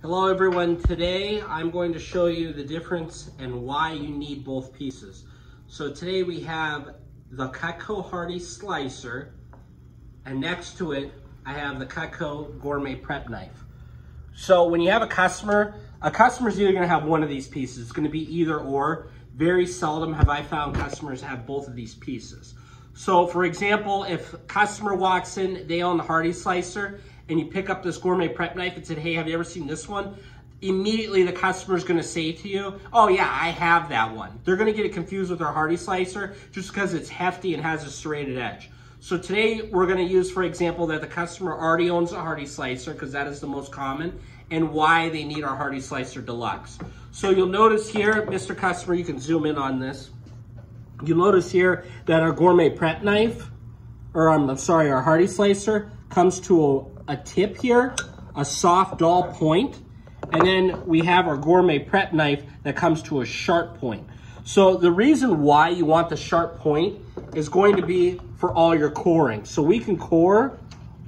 Hello everyone, today I'm going to show you the difference and why you need both pieces. So today we have the Cutco Hardy Slicer, and next to it I have the Cutco Gourmet Prep Knife. So when you have a customer's either going to have one of these pieces. It's going to be either or. Very seldom have I found customers have both of these pieces. So for example, if a customer walks in, they own the Hardy Slicer, and you pick up this Gourmet Prep Knife and said, hey, have you ever seen this one? Immediately the customer's gonna say to you, oh yeah, I have that one. They're gonna get it confused with our Hardy Slicer just because it's hefty and has a serrated edge. So today we're gonna use, for example, that the customer already owns a Hardy Slicer because that is the most common, and why they need our Hardy Slicer Deluxe. So you'll notice here, Mr. Customer, you can zoom in on this. You'll notice here that our Gourmet Prep Knife, or I'm sorry, our Hardy Slicer comes to a tip here, a soft dull point, and then we have our Gourmet Prep Knife that comes to a sharp point. So the reason why you want the sharp point is going to be for all your coring. So we can core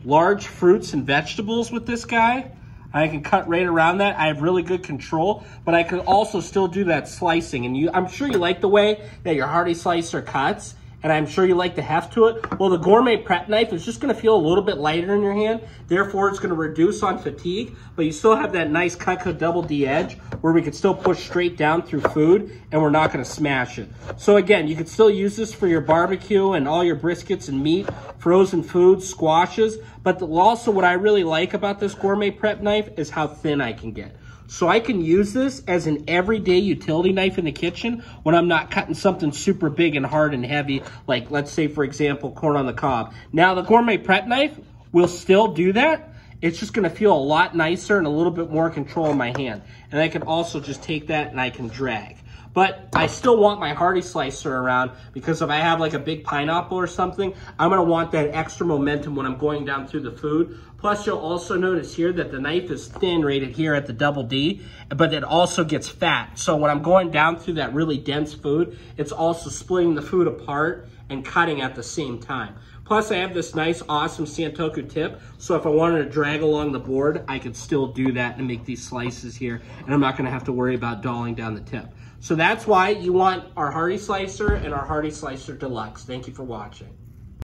large fruits and vegetables with this guy. I can cut right around that. I have really good control, but I can also still do that slicing. And I'm sure you like the way that your Hardy Slicer cuts, and I'm sure you like the heft to it. Well, the Gourmet Prep Knife is just gonna feel a little bit lighter in your hand, therefore it's gonna reduce on fatigue, but you still have that nice Cutco double D edge where we can still push straight down through food and we're not gonna smash it. So again, you can still use this for your barbecue and all your briskets and meat, frozen foods, squashes, but also what I really like about this Gourmet Prep Knife is how thin I can get. So I can use this as an everyday utility knife in the kitchen when I'm not cutting something super big and hard and heavy, like let's say, for example, corn on the cob. Now the Gourmet Prep Knife will still do that. It's just gonna feel a lot nicer and a little bit more control in my hand. And I can also just take that and I can drag. But I still want my Hardy Slicer around because if I have like a big pineapple or something, I'm gonna want that extra momentum when I'm going down through the food. Plus you'll also notice here that the knife is thin right here at the double D, but it also gets fat. So when I'm going down through that really dense food, it's also splitting the food apart and cutting at the same time. Plus I have this nice, awesome Santoku tip, so if I wanted to drag along the board, I could still do that and make these slices here, and I'm not gonna have to worry about dolling down the tip. So that's why you want our Hardy Slicer and our Hardy Slicer Deluxe. Thank you for watching.